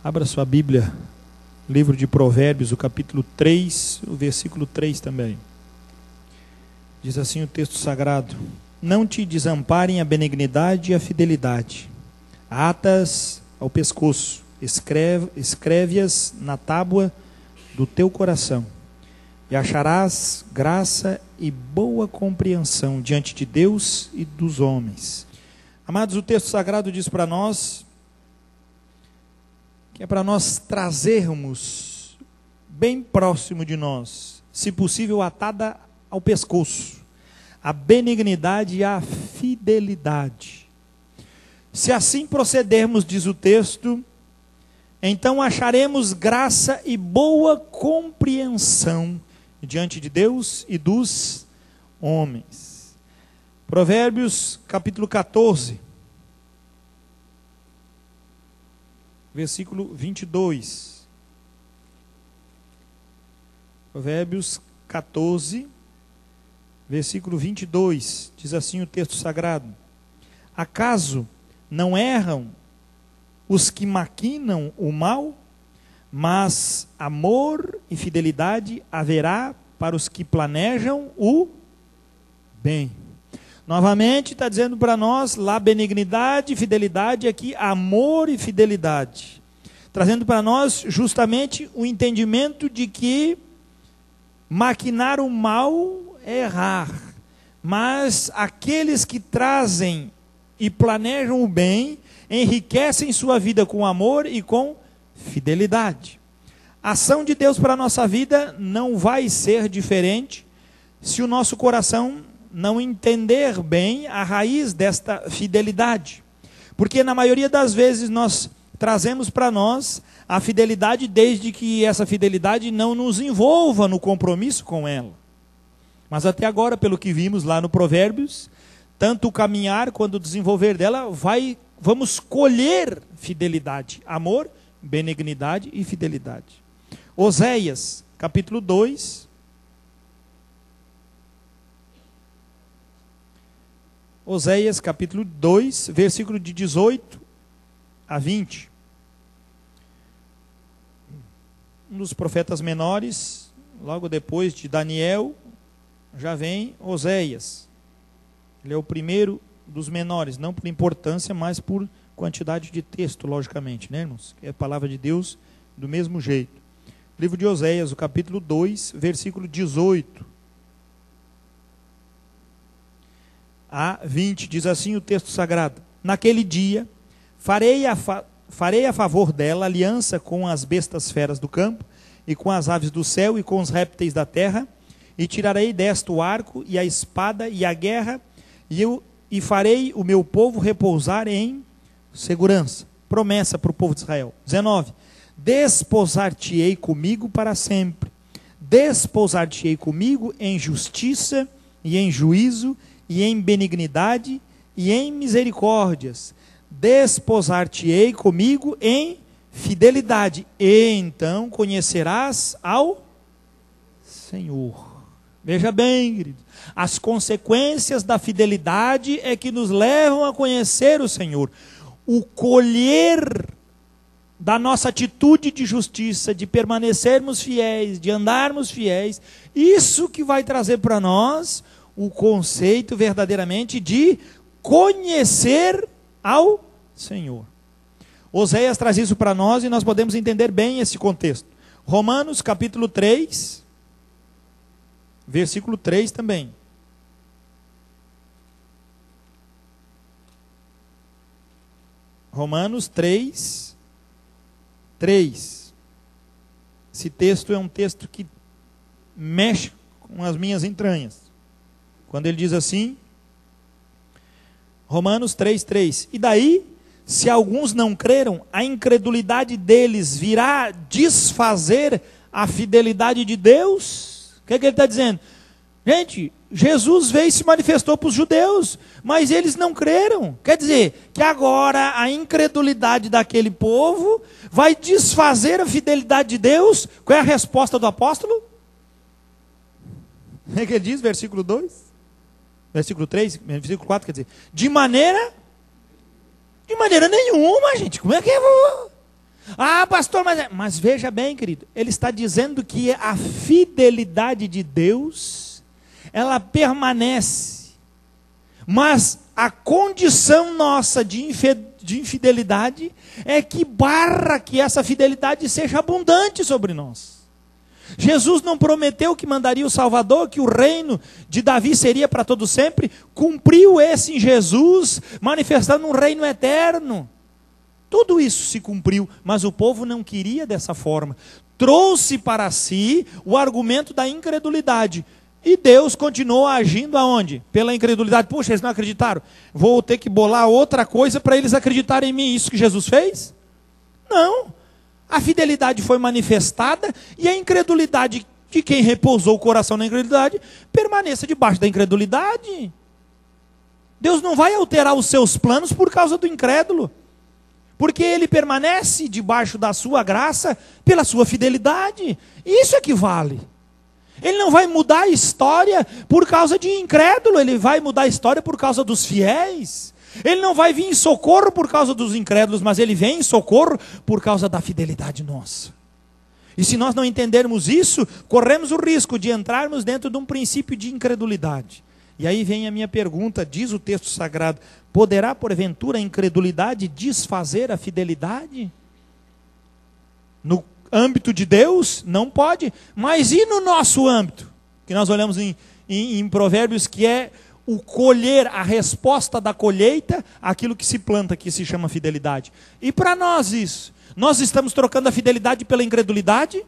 Abra sua Bíblia, livro de Provérbios, o capítulo 3, o versículo 3 também. Diz assim o texto sagrado: não te desamparem a benignidade e a fidelidade. Atas ao pescoço, escreve-as na tábua do teu coração, e acharás graça e boa compreensão diante de Deus e dos homens. Amados, o texto sagrado diz para nós que é para nós trazermos bem próximo de nós, se possível atada ao pescoço, a benignidade e a fidelidade. Se assim procedermos, diz o texto, então acharemos graça e boa compreensão diante de Deus e dos homens. Provérbios capítulo 14, versículo 22. Provérbios 14, versículo 22, diz assim o texto sagrado: acaso não erram os que maquinam o mal, mas amor e fidelidade haverá para os que planejam o bem. Novamente está dizendo para nós lá benignidade, fidelidade, aqui amor e fidelidade. Trazendo para nós justamente o entendimento de que maquinar o mal é errar, mas aqueles que trazem e planejam o bem, enriquecem sua vida com amor e com fidelidade. A ação de Deus para a nossa vida não vai ser diferente se o nosso coração não entender bem a raiz desta fidelidade. Porque na maioria das vezes nós trazemos para nós a fidelidade desde que essa fidelidade não nos envolva no compromisso com ela. Mas até agora, pelo que vimos lá no Provérbios, tanto o caminhar quanto o desenvolver dela, vamos colher fidelidade, amor, benignidade e fidelidade. Oséias, capítulo 2. Oséias, capítulo 2, versículo de 18 a 20. Um dos profetas menores, logo depois de Daniel, já vem Oséias. Ele é o primeiro dos menores, não por importância, mas por quantidade de texto, logicamente, né, irmãos? É a palavra de Deus do mesmo jeito. Livro de Oséias, o capítulo 2, versículo 18 a 20, diz assim o texto sagrado: naquele dia farei a favor dela aliança com as bestas feras do campo, e com as aves do céu, e com os répteis da terra, e tirarei desta o arco, e a espada, e a guerra, e farei o meu povo repousar em segurança. Promessa para o povo de Israel. 19. Desposar-te-ei comigo para sempre. Desposar-te-ei comigo em justiça, e em juízo, e em benignidade, e em misericórdias. Desposar-te-ei comigo em fidelidade, e então conhecerás ao Senhor. Veja bem, querido, as consequências da fidelidade é que nos levam a conhecer o Senhor. O colher da nossa atitude de justiça, de permanecermos fiéis, de andarmos fiéis, isso que vai trazer para nós o conceito verdadeiramente de conhecer ao Senhor. Oséias traz isso para nós e nós podemos entender bem esse contexto. Romanos capítulo 3, versículo 3 também. Romanos 3, 3. Esse texto é um texto que mexe com as minhas entranhas. Quando ele diz assim, Romanos 3, 3. E daí, se alguns não creram, a incredulidade deles virá desfazer a fidelidade de Deus? O que é que ele está dizendo? Gente, Jesus veio e se manifestou para os judeus, mas eles não creram. Quer dizer, que agora a incredulidade daquele povo vai desfazer a fidelidade de Deus? Qual é a resposta do apóstolo? O que ele diz, versículo 2? Versículo 3, versículo 4, quer dizer, de maneira nenhuma, gente. Como é que eu vou? Ah, pastor, mas veja bem, querido, ele está dizendo que a fidelidade de Deus, ela permanece, mas a condição nossa de infidelidade é que barra que essa fidelidade seja abundante sobre nós. Jesus não prometeu que mandaria o Salvador, que o reino de Davi seria para todo sempre, cumpriu esse em Jesus, manifestando um reino eterno. Tudo isso se cumpriu, mas o povo não queria dessa forma. Trouxe para si o argumento da incredulidade. E Deus continuou agindo aonde? Pela incredulidade. Puxa, eles não acreditaram. Vou ter que bolar outra coisa para eles acreditarem em mim. Isso que Jesus fez? Não. A fidelidade foi manifestada e a incredulidade de quem repousou o coração na incredulidade permaneça debaixo da incredulidade. Deus não vai alterar os seus planos por causa do incrédulo. Porque ele permanece debaixo da sua graça pela sua fidelidade. Isso é que vale. Ele não vai mudar a história por causa de incrédulo, ele vai mudar a história por causa dos fiéis. Ele não vai vir em socorro por causa dos incrédulos, mas ele vem em socorro por causa da fidelidade nossa. E se nós não entendermos isso, corremos o risco de entrarmos dentro de um princípio de incredulidade. E aí vem a minha pergunta, diz o texto sagrado: poderá porventura a incredulidade desfazer a fidelidade? No âmbito de Deus, não pode. Mas e no nosso âmbito? Que nós olhamos em Provérbios, que é o colher, a resposta da colheita, aquilo que se planta, que se chama fidelidade. E para nós isso? Nós estamos trocando a fidelidade pela incredulidade?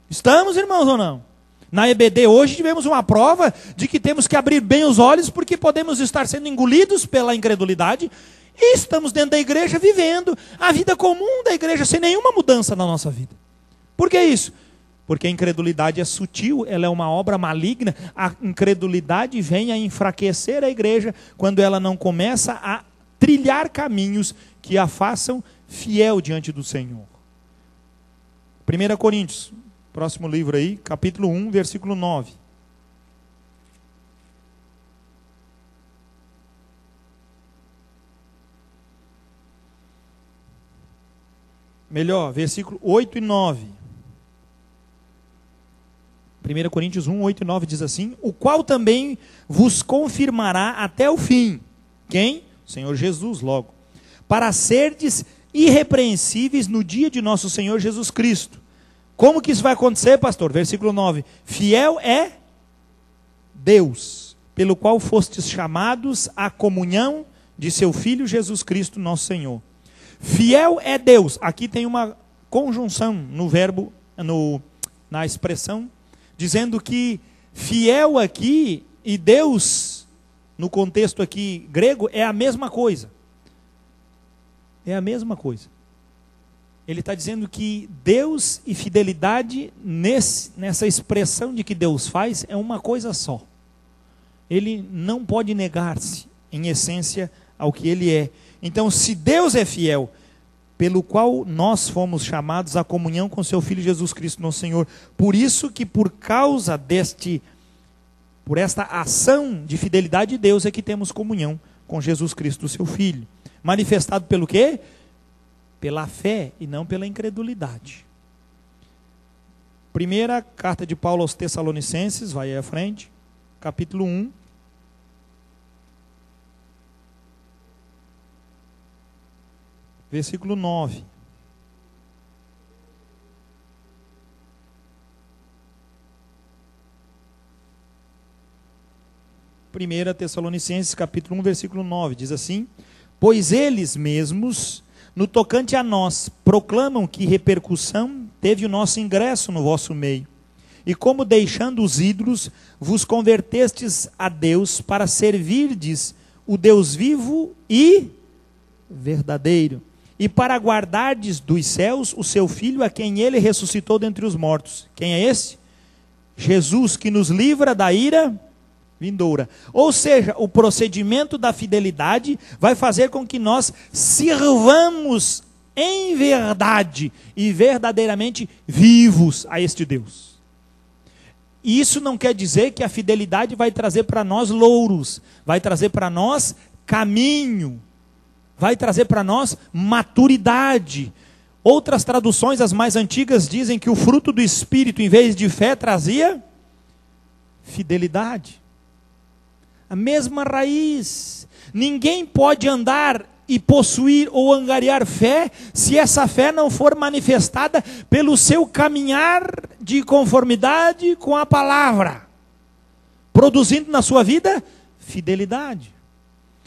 Estamos, irmãos, ou não? Na EBD hoje tivemos uma prova de que temos que abrir bem os olhos, porque podemos estar sendo engolidos pela incredulidade, e estamos dentro da igreja vivendo a vida comum da igreja, sem nenhuma mudança na nossa vida. Por que isso? Porque a incredulidade é sutil, ela é uma obra maligna. A incredulidade vem a enfraquecer a igreja quando ela não começa a trilhar caminhos que a façam fiel diante do Senhor. 1 Coríntios, próximo livro aí, capítulo 1, versículo 9. Melhor, versículo 8 e 9. 1 Coríntios 1, 8 e 9 diz assim: o qual também vos confirmará até o fim. Quem? O Senhor Jesus, logo. Para serdes irrepreensíveis no dia de nosso Senhor Jesus Cristo. Como que isso vai acontecer, pastor? Versículo 9. Fiel é Deus, pelo qual fostes chamados à comunhão de seu Filho Jesus Cristo, nosso Senhor. Fiel é Deus. Aqui tem uma conjunção no verbo, na expressão, dizendo que fiel aqui e Deus, no contexto aqui grego, é a mesma coisa. É a mesma coisa. Ele está dizendo que Deus e fidelidade, nessa expressão de que Deus faz, é uma coisa só. Ele não pode negar-se, em essência, ao que ele é. Então, se Deus é fiel, pelo qual nós fomos chamados à comunhão com seu Filho Jesus Cristo, nosso Senhor. Por isso que por causa por esta ação de fidelidade de Deus é que temos comunhão com Jesus Cristo, seu Filho. Manifestado pelo quê? Pela fé e não pela incredulidade. Primeira carta de Paulo aos Tessalonicenses, vai aí à frente, capítulo 1. Versículo 9. Primeira Tessalonicenses, capítulo 1, versículo 9, diz assim: pois eles mesmos, no tocante a nós, proclamam que repercussão teve o nosso ingresso no vosso meio, e como deixando os ídolos, vos convertestes a Deus para servirdes o Deus vivo e verdadeiro, e para guardardes dos céus o seu Filho, a quem ele ressuscitou dentre os mortos. Quem é esse? Jesus, que nos livra da ira vindoura. Ou seja, o procedimento da fidelidade vai fazer com que nós sirvamos em verdade e verdadeiramente vivos a este Deus. E isso não quer dizer que a fidelidade vai trazer para nós louros, vai trazer para nós caminho, vai trazer para nós maturidade. Outras traduções, as mais antigas, dizem que o fruto do Espírito, em vez de fé, trazia fidelidade. A mesma raiz. Ninguém pode andar e possuir ou angariar fé se essa fé não for manifestada pelo seu caminhar de conformidade com a palavra, produzindo na sua vida fidelidade.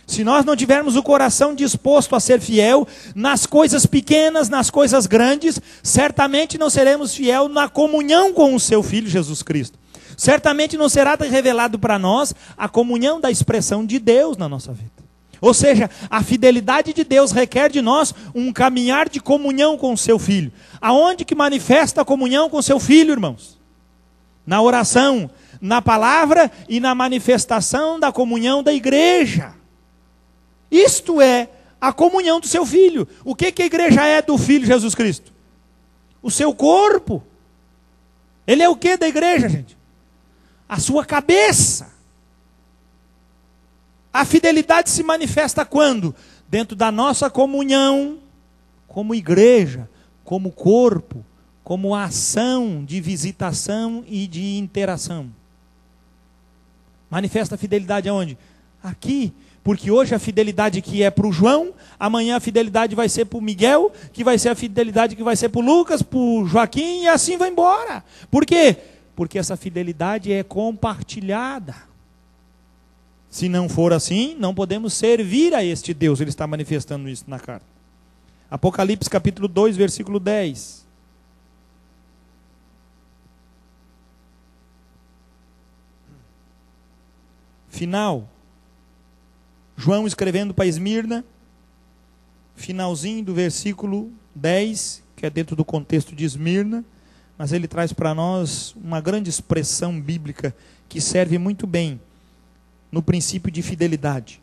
Se nós não tivermos o coração disposto a ser fiel nas coisas pequenas, nas coisas grandes, certamente não seremos fiel na comunhão com o seu Filho Jesus Cristo. Certamente não será revelado para nós a comunhão da expressão de Deus na nossa vida. Ou seja, a fidelidade de Deus requer de nós um caminhar de comunhão com o seu Filho. Aonde que manifesta a comunhão com o seu Filho, irmãos? Na oração, na palavra e na manifestação da comunhão da igreja. Isto é a comunhão do seu Filho. O que a igreja é do Filho Jesus Cristo? O seu corpo. Ele é o que da igreja, gente? A sua cabeça. A fidelidade se manifesta quando? Dentro da nossa comunhão, como igreja, como corpo, como ação de visitação e de interação. Manifesta a fidelidade aonde? Aqui. Porque hoje a fidelidade que é para o João, amanhã a fidelidade vai ser para o Miguel, que vai ser a fidelidade que vai ser para o Lucas, para o Joaquim, e assim vai embora. Por quê? Porque essa fidelidade é compartilhada. Se não for assim, não podemos servir a este Deus. Ele está manifestando isso na carta. Apocalipse capítulo 2, versículo 10. Final. João escrevendo para Esmirna, finalzinho do versículo 10, que é dentro do contexto de Esmirna, mas ele traz para nós uma grande expressão bíblica que serve muito bem no princípio de fidelidade.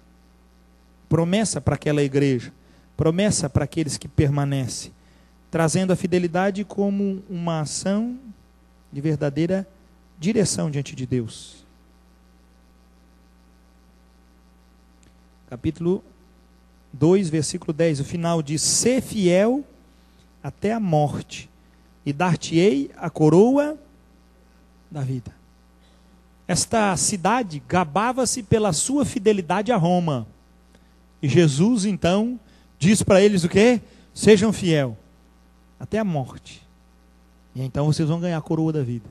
Promessa para aquela igreja, promessa para aqueles que permanecem, trazendo a fidelidade como uma ação de verdadeira direção diante de Deus. Capítulo 2, versículo 10, o final diz: "Sê fiel até a morte, e dar-te-ei a coroa da vida." Esta cidade gabava-se pela sua fidelidade a Roma. E Jesus, então, diz para eles o quê? Sejam fiel até a morte. E então vocês vão ganhar a coroa da vida.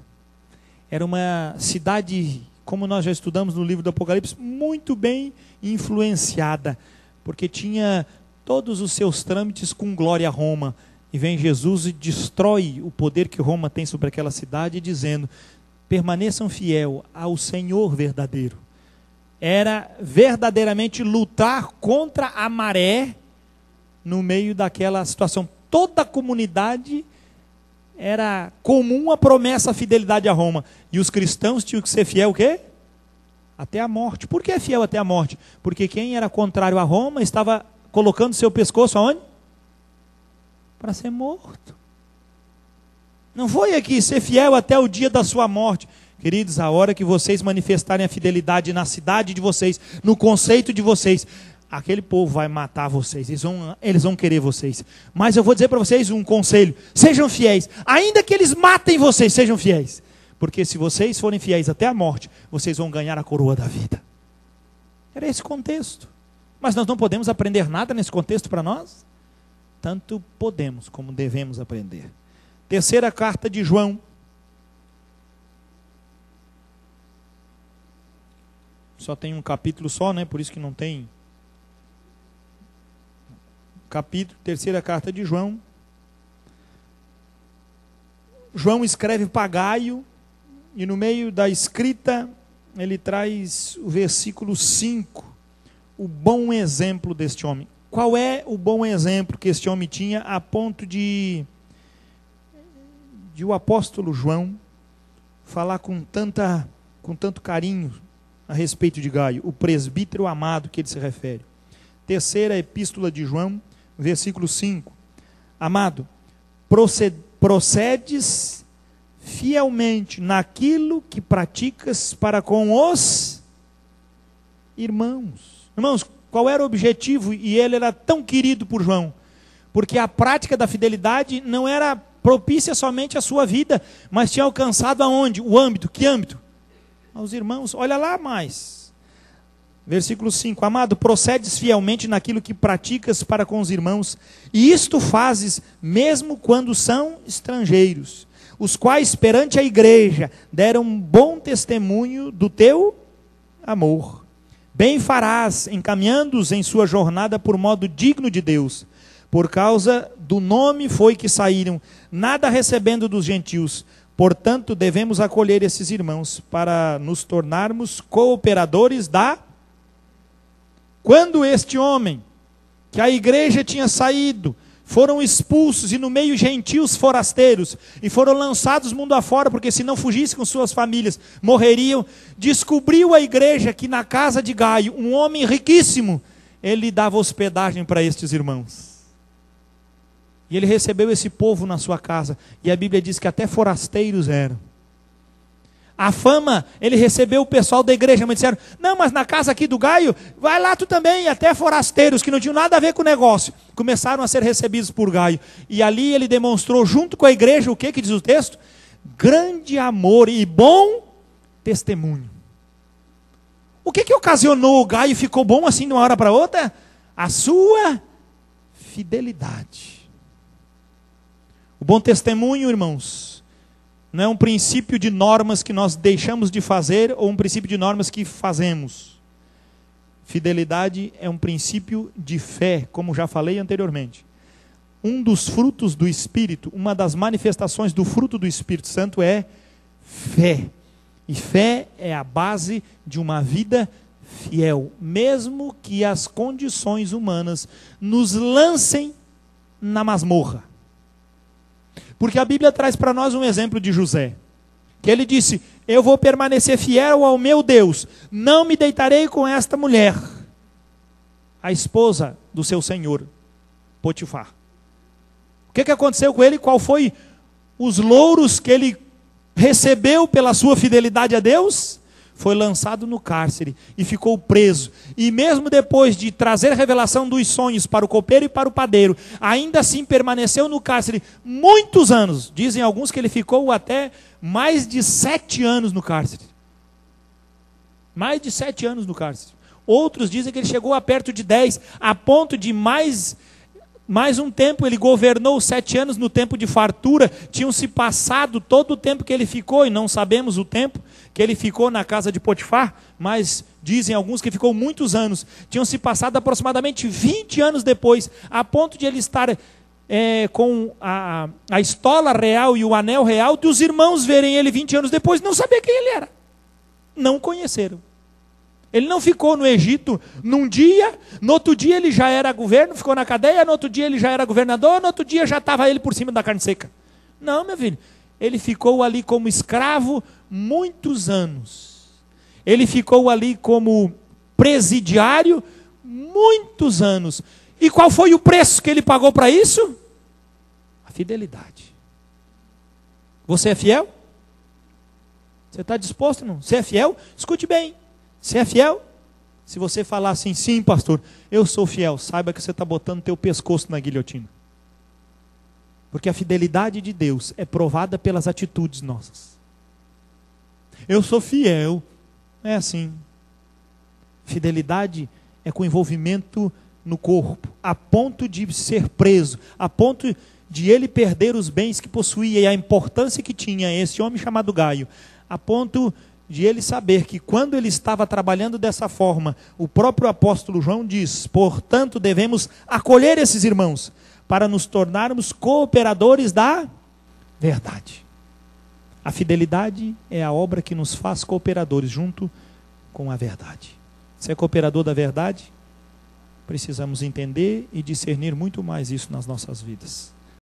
Era uma cidade, como nós já estudamos no livro do Apocalipse, muito bem influenciada, porque tinha todos os seus trâmites com glória a Roma. E vem Jesus e destrói o poder que Roma tem sobre aquela cidade, dizendo: permaneçam fiel ao Senhor verdadeiro. Era verdadeiramente lutar contra a maré no meio daquela situação. Toda a comunidade era comum a promessa, a fidelidade a Roma. E os cristãos tinham que ser fiel o quê? Até a morte. Por que fiel até a morte? Porque quem era contrário a Roma estava colocando seu pescoço aonde? Para ser morto. Não foi aqui ser fiel até o dia da sua morte. Queridos, a hora que vocês manifestarem a fidelidade na cidade de vocês, no conceito de vocês, aquele povo vai matar vocês, eles vão querer vocês. Mas eu vou dizer para vocês um conselho: sejam fiéis, ainda que eles matem vocês, sejam fiéis. Porque se vocês forem fiéis até a morte, vocês vão ganhar a coroa da vida. Era esse contexto. Mas nós não podemos aprender nada nesse contexto para nós? Tanto podemos como devemos aprender. Terceira carta de João. Só tem um capítulo só, né? Por isso que não tem. Terceira carta de João. João escreve para Gaio, e no meio da escrita ele traz o versículo 5, o bom exemplo deste homem. Qual é o bom exemplo que este homem tinha a ponto de o apóstolo João falar com tanto carinho a respeito de Gaio, o presbítero amado que ele se refere? Terceira epístola de João, versículo 5. Amado, procedes fielmente naquilo que praticas para com os irmãos. Irmãos, qual era o objetivo? E ele era tão querido por João, porque a prática da fidelidade não era propícia somente à sua vida, mas tinha alcançado aonde? O âmbito. Que âmbito? Aos irmãos. Olha lá mais. Versículo 5. Amado, procedes fielmente naquilo que praticas para com os irmãos, e isto fazes mesmo quando são estrangeiros, os quais perante a igreja deram bom testemunho do teu amor. Bem farás, encaminhando-os em sua jornada por modo digno de Deus. Por causa do nome foi que saíram, nada recebendo dos gentios. Portanto, devemos acolher esses irmãos para nos tornarmos cooperadores da... Quando este homem, que a igreja tinha saído, foram expulsos e no meio gentios forasteiros, e foram lançados mundo afora, porque se não fugissem com suas famílias, morreriam, descobriu a igreja que na casa de Gaio, um homem riquíssimo, ele dava hospedagem para estes irmãos. E ele recebeu esse povo na sua casa. E a Bíblia diz que até forasteiros eram. A fama, ele recebeu o pessoal da igreja, mas disseram, não, mas na casa aqui do Gaio, vai lá tu também, até forasteiros, que não tinham nada a ver com o negócio. Começaram a ser recebidos por Gaio. E ali ele demonstrou, junto com a igreja, o que diz o texto? Grande amor e bom testemunho. O que ocasionou o Gaio e ficou bom assim de uma hora para outra? A sua fidelidade. O bom testemunho, irmãos, não é um princípio de normas que nós deixamos de fazer ou um princípio de normas que fazemos. Fidelidade é um princípio de fé, como já falei anteriormente. Um dos frutos do Espírito, uma das manifestações do fruto do Espírito Santo é fé. E fé é a base de uma vida fiel, mesmo que as condições humanas nos lancem na masmorra. Porque a Bíblia traz para nós um exemplo de José, que ele disse, eu vou permanecer fiel ao meu Deus, não me deitarei com esta mulher, a esposa do seu senhor, Potifar. O que aconteceu com ele? Qual foi os louros que ele recebeu pela sua fidelidade a Deus? Foi lançado no cárcere e ficou preso. E mesmo depois de trazer revelação dos sonhos para o copeiro e para o padeiro, ainda assim permaneceu no cárcere muitos anos. Dizem alguns que ele ficou até mais de 7 anos no cárcere. Mais de 7 anos no cárcere. Outros dizem que ele chegou a perto de 10, a ponto de mais um tempo ele governou 7 anos no tempo de fartura. Tinham se passado todo o tempo que ele ficou, e não sabemos o tempo que ele ficou na casa de Potifar, mas dizem alguns que ficou muitos anos. Tinham se passado aproximadamente 20 anos depois, a ponto de ele estar com a estola real e o anel real, de os irmãos verem ele 20 anos depois, não saber quem ele era. Não conheceram. Ele não ficou no Egito num dia, no outro dia ele já era governo, ficou na cadeia, no outro dia ele já era governador, no outro dia já estava ele por cima da carne seca. Não, meu filho. Ele ficou ali como escravo muitos anos. Ele ficou ali como presidiário muitos anos. E qual foi o preço que ele pagou para isso? A fidelidade. Você é fiel? Você está disposto, não? Você é fiel? Escute bem. Você é fiel? Se você falar assim, sim, pastor, eu sou fiel, saiba que você está botando teu pescoço na guilhotina. Porque a fidelidade de Deus é provada pelas atitudes nossas. Eu sou fiel. É assim. Fidelidade é com envolvimento no corpo, a ponto de ser preso, a ponto de ele perder os bens que possuía e a importância que tinha esse homem chamado Gaio, a ponto de ele saber que quando ele estava trabalhando dessa forma, o próprio apóstolo João diz, portanto devemos acolher esses irmãos, para nos tornarmos cooperadores da verdade. A fidelidade é a obra que nos faz cooperadores junto com a verdade. Se é cooperador da verdade, precisamos entender e discernir muito mais isso nas nossas vidas.